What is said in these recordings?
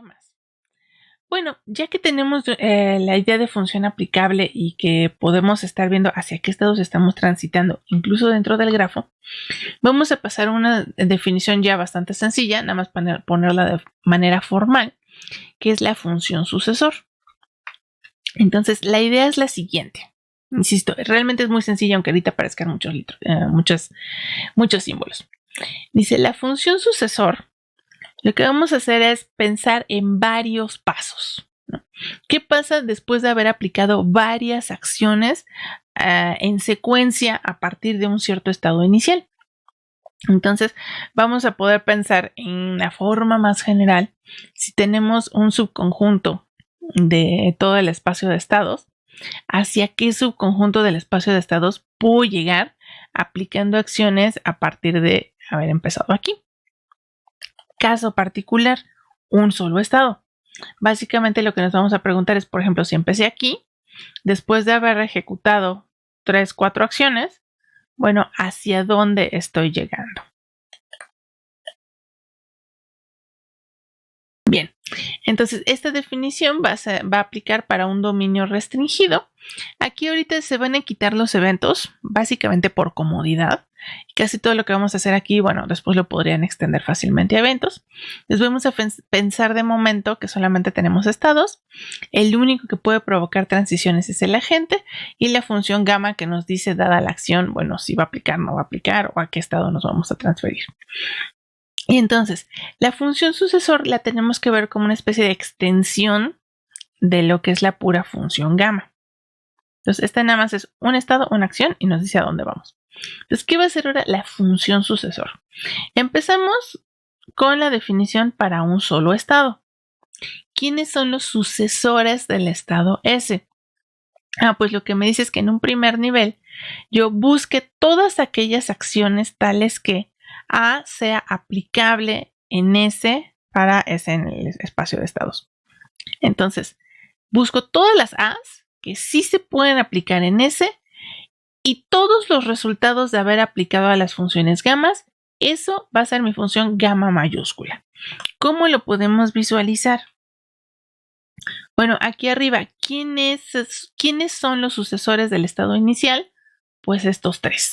¿Qué más? Bueno, ya que tenemos la idea de función aplicable y que podemos estar viendo hacia qué estados estamos transitando, incluso dentro del grafo, vamos a pasar a una definición ya bastante sencilla, nada más ponerla de manera formal, que es la función sucesor. Entonces, la idea es la siguiente. Insisto, realmente es muy sencilla, aunque ahorita aparezcan muchos símbolos. Dice, la función sucesor, lo que vamos a hacer es pensar en varios pasos, ¿no? ¿Qué pasa después de haber aplicado varias acciones en secuencia a partir de un cierto estado inicial? Entonces, vamos a poder pensar en la forma más general. Si tenemos un subconjunto de todo el espacio de estados, ¿hacia qué subconjunto del espacio de estados puedo llegar aplicando acciones a partir de haber empezado aquí? Caso particular, un solo estado. Básicamente lo que nos vamos a preguntar es, por ejemplo, si empecé aquí, después de haber ejecutado 3, 4 acciones, bueno, ¿hacia dónde estoy llegando? Bien, entonces esta definición va a aplicar para un dominio restringido. Aquí ahorita se van a quitar los eventos, básicamente por comodidad. Casi todo lo que vamos a hacer aquí, bueno, después lo podrían extender fácilmente a eventos. Les vamos a pensar de momento que solamente tenemos estados. El único que puede provocar transiciones es el agente y la función gamma que nos dice, dada la acción, bueno, si va a aplicar, no va a aplicar o a qué estado nos vamos a transferir. Y entonces, la función sucesor la tenemos que ver como una especie de extensión de lo que es la pura función gamma. Entonces, esta nada más es un estado, una acción y nos dice a dónde vamos. Entonces, ¿qué va a ser ahora la función sucesor? Empezamos con la definición para un solo estado. ¿Quiénes son los sucesores del estado S? Pues lo que me dice es que en un primer nivel yo busque todas aquellas acciones tales que A sea aplicable en S para S en el espacio de estados. Entonces, busco todas las A's que sí se pueden aplicar en S y todos los resultados de haber aplicado a las funciones gammas, eso va a ser mi función gamma mayúscula. ¿Cómo lo podemos visualizar? Bueno, aquí arriba, ¿quiénes son los sucesores del estado inicial? Pues estos tres.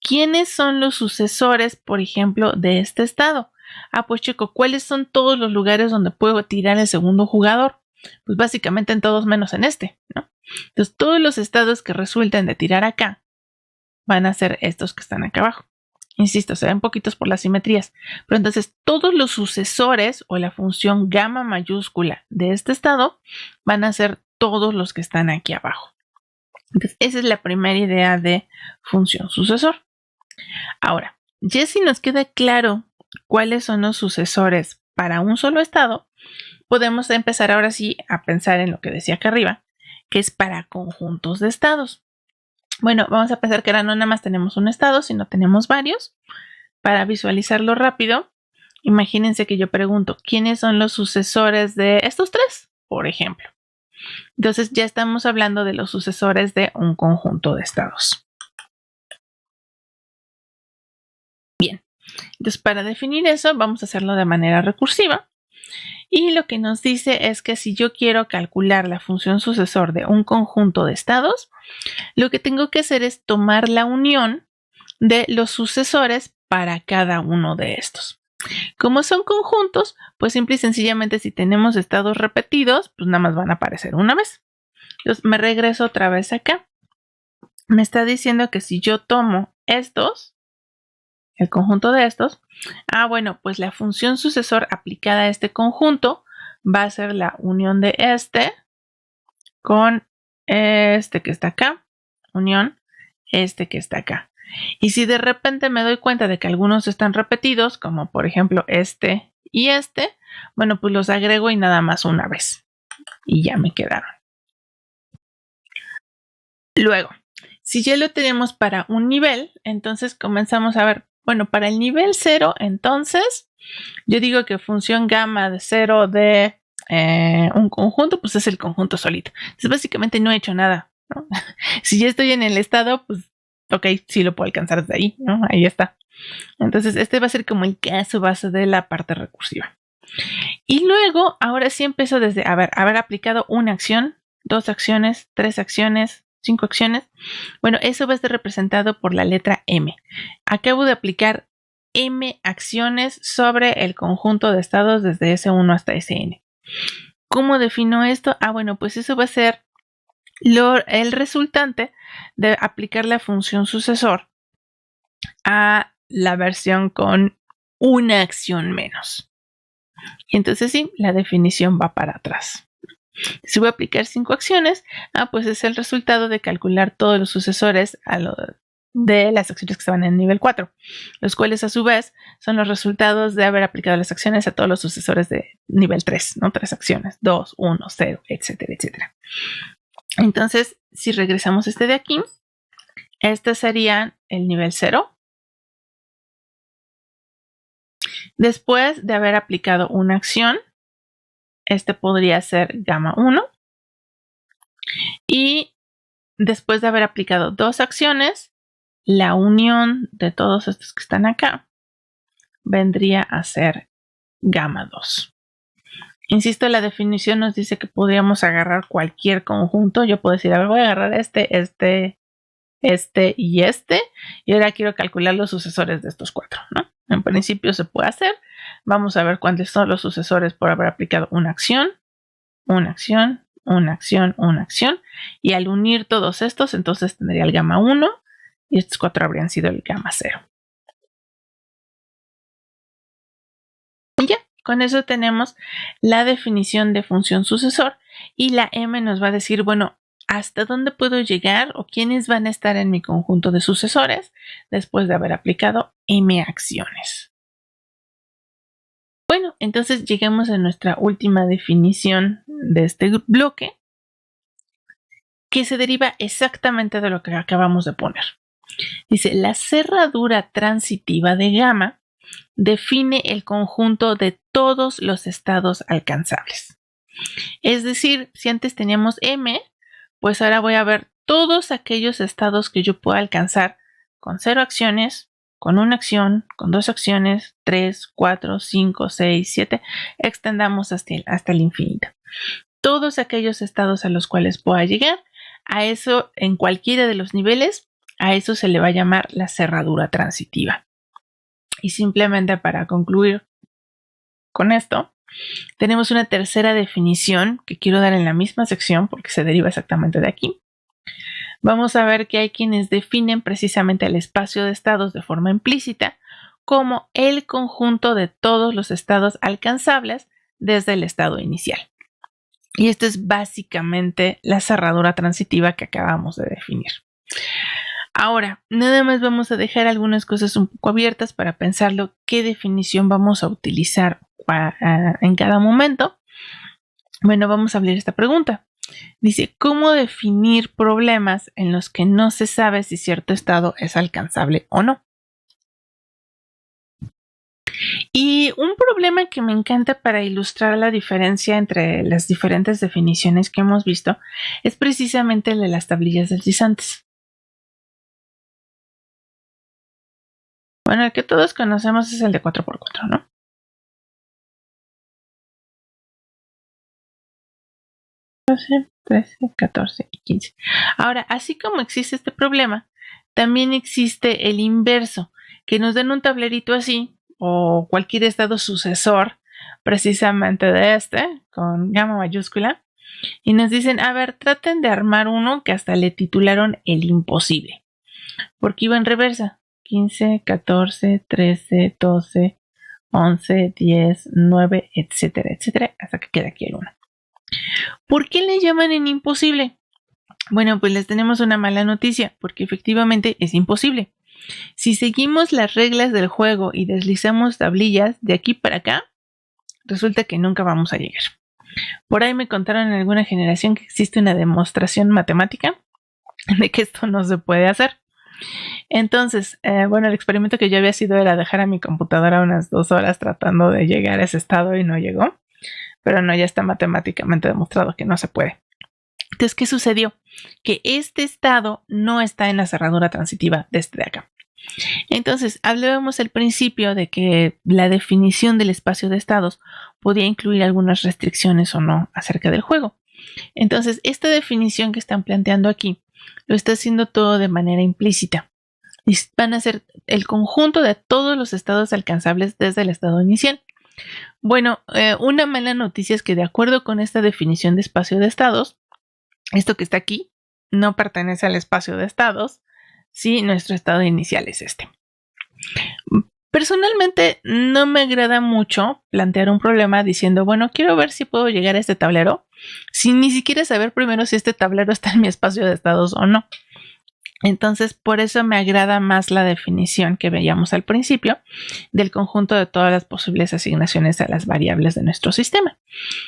¿Quiénes son los sucesores, por ejemplo, de este estado? Pues checo, ¿cuáles son todos los lugares donde puedo tirar el segundo jugador? Pues básicamente en todos menos en este, ¿no? Entonces, todos los estados que resulten de tirar acá van a ser estos que están acá abajo. Insisto, se ven poquitos por las simetrías, pero entonces todos los sucesores o la función gamma mayúscula de este estado van a ser todos los que están aquí abajo. Entonces, esa es la primera idea de función sucesor. Ahora, ya si nos queda claro cuáles son los sucesores para un solo estado, podemos empezar ahora sí a pensar en lo que decía acá arriba, que es para conjuntos de estados. Bueno, vamos a pensar que ahora no nada más tenemos un estado, sino tenemos varios. Para visualizarlo rápido, imagínense que yo pregunto, ¿quiénes son los sucesores de estos tres? Por ejemplo. Entonces ya estamos hablando de los sucesores de un conjunto de estados. Bien, entonces para definir eso vamos a hacerlo de manera recursiva. Y lo que nos dice es que si yo quiero calcular la función sucesor de un conjunto de estados, lo que tengo que hacer es tomar la unión de los sucesores para cada uno de estos. Como son conjuntos, pues simple y sencillamente si tenemos estados repetidos, pues nada más van a aparecer una vez. Entonces me regreso otra vez acá. Me está diciendo que si yo tomo estos, el conjunto de estos, bueno, pues la función sucesor aplicada a este conjunto va a ser la unión de este con este que está acá, unión este que está acá. Y si de repente me doy cuenta de que algunos están repetidos, como por ejemplo este y este, bueno, pues los agrego y nada más una vez. Y ya me quedaron. Luego, si ya lo tenemos para un nivel, entonces comenzamos a ver, bueno, para el nivel 0, entonces, yo digo que función gamma de 0 de un conjunto, pues es el conjunto solito. Entonces, básicamente no he hecho nada, ¿no? Si ya estoy en el estado, pues, ok, sí lo puedo alcanzar desde ahí, ¿no? Ahí está. Entonces, este va a ser como el caso base de la parte recursiva. Y luego, ahora sí empezó desde haber aplicado una acción, 2 acciones, 3 acciones, 5 acciones. Bueno, eso va a ser representado por la letra M. Acabo de aplicar M acciones sobre el conjunto de estados desde S1 hasta Sn. ¿Cómo defino esto? Bueno, pues eso va a ser el resultante de aplicar la función sucesor a la versión con una acción menos. Y entonces sí, la definición va para atrás. Si voy a aplicar 5 acciones, pues es el resultado de calcular todos los sucesores de las acciones que estaban en el nivel 4, los cuales a su vez son los resultados de haber aplicado las acciones a todos los sucesores de nivel 3, ¿no? 3 acciones, 2, 1, 0, etcétera, etcétera. Entonces, si regresamos de aquí, este sería el nivel 0. Después de haber aplicado una acción, este podría ser gamma 1. Y después de haber aplicado 2 acciones, la unión de todos estos que están acá vendría a ser gamma 2. Insisto, la definición nos dice que podríamos agarrar cualquier conjunto. Yo puedo decir, a ver, voy a agarrar este y y ahora quiero calcular los sucesores de estos 4, ¿no? En principio se puede hacer. Vamos a ver cuántos son los sucesores por haber aplicado una acción, una acción, una acción, una acción. Y al unir todos estos, entonces tendría el gamma 1 y estos 4 habrían sido el gamma 0. Y ya, con eso tenemos la definición de función sucesor y la M nos va a decir, bueno, ¿hasta dónde puedo llegar o quiénes van a estar en mi conjunto de sucesores después de haber aplicado M acciones? Bueno, entonces llegamos a nuestra última definición de este bloque, que se deriva exactamente de lo que acabamos de poner. Dice, la cerradura transitiva de gamma define el conjunto de todos los estados alcanzables. Es decir, si antes teníamos M, pues ahora voy a ver todos aquellos estados que yo pueda alcanzar con 0 acciones, con una acción, con 2 acciones, 3, 4, 5, 6, 7, extendamos hasta el infinito. Todos aquellos estados a los cuales pueda llegar, a eso en cualquiera de los niveles, a eso se le va a llamar la cerradura transitiva. Y simplemente para concluir con esto, tenemos una tercera definición que quiero dar en la misma sección porque se deriva exactamente de aquí. Vamos a ver que hay quienes definen precisamente el espacio de estados de forma implícita como el conjunto de todos los estados alcanzables desde el estado inicial. Y esto es básicamente la cerradura transitiva que acabamos de definir. Ahora, nada más vamos a dejar algunas cosas un poco abiertas para pensarlo qué definición vamos a utilizar en cada momento. Bueno, vamos a abrir esta pregunta. Dice, ¿cómo definir problemas en los que no se sabe si cierto estado es alcanzable o no? Y un problema que me encanta para ilustrar la diferencia entre las diferentes definiciones que hemos visto es precisamente el de las tablillas deslizantes. Bueno, el que todos conocemos es el de 4x4, ¿no? 12, 13, 14 y 15. Ahora, así como existe este problema, también existe el inverso, que nos den un tablerito así, o cualquier estado sucesor, precisamente de este, con gamma mayúscula, y nos dicen, a ver, traten de armar uno que hasta le titularon el imposible, porque iba en reversa, 15, 14, 13, 12, 11, 10, 9, etcétera, etcétera, hasta que queda aquí el 1. ¿Por qué le llaman en imposible? Bueno, pues les tenemos una mala noticia, porque efectivamente es imposible. Si seguimos las reglas del juego y deslizamos tablillas de aquí para acá, resulta que nunca vamos a llegar. Por ahí me contaron en alguna generación que existe una demostración matemática de que esto no se puede hacer. Entonces, bueno, el experimento que yo había sido era dejar a mi computadora unas 2 horas tratando de llegar a ese estado y no llegó. Pero no, ya está matemáticamente demostrado que no se puede. Entonces, ¿qué sucedió? Que este estado no está en la cerradura transitiva de este de acá. Entonces, hablábamos al principio de que la definición del espacio de estados podía incluir algunas restricciones o no acerca del juego. Entonces, esta definición que están planteando aquí lo está haciendo todo de manera implícita. Y van a ser el conjunto de todos los estados alcanzables desde el estado inicial. Bueno, una mala noticia es que de acuerdo con esta definición de espacio de estados, esto que está aquí no pertenece al espacio de estados, si nuestro estado inicial es este. Personalmente no me agrada mucho plantear un problema diciendo, bueno, quiero ver si puedo llegar a este tablero, sin ni siquiera saber primero si este tablero está en mi espacio de estados o no. Entonces, por eso me agrada más la definición que veíamos al principio del conjunto de todas las posibles asignaciones a las variables de nuestro sistema.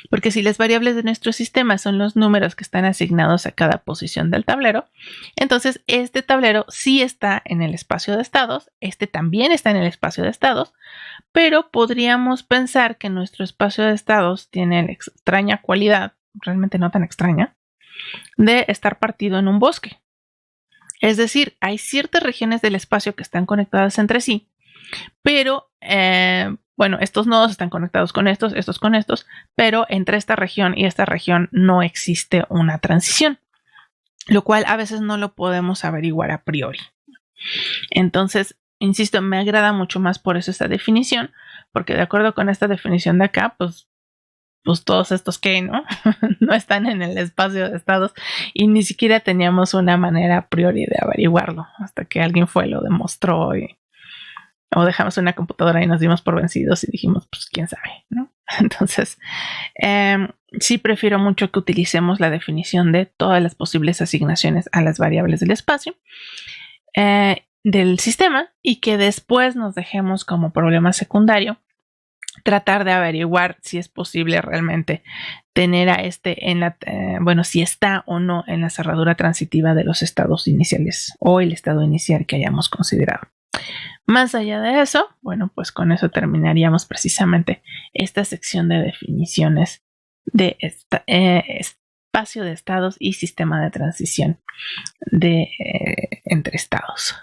Porque si las variables de nuestro sistema son los números que están asignados a cada posición del tablero, entonces este tablero sí está en el espacio de estados, este también está en el espacio de estados, pero podríamos pensar que nuestro espacio de estados tiene la extraña cualidad, realmente no tan extraña, de estar partido en un bosque. Es decir, hay ciertas regiones del espacio que están conectadas entre sí, pero, bueno, estos nodos están conectados con estos con estos, pero entre esta región y esta región no existe una transición, lo cual a veces no lo podemos averiguar a priori. Entonces, insisto, me agrada mucho más por eso esta definición, porque de acuerdo con esta definición de acá, pues todos estos que no están en el espacio de estados y ni siquiera teníamos una manera a priori de averiguarlo hasta que alguien fue, lo demostró o dejamos una computadora y nos dimos por vencidos y dijimos, pues quién sabe, ¿no? Entonces, sí prefiero mucho que utilicemos la definición de todas las posibles asignaciones a las variables del espacio del sistema y que después nos dejemos como problema secundario tratar de averiguar si es posible realmente tener a este en la, si está o no en la cerradura transitiva de los estados iniciales o el estado inicial que hayamos considerado. Más allá de eso, bueno, pues con eso terminaríamos precisamente esta sección de definiciones de espacio de estados y sistema de transición entre estados.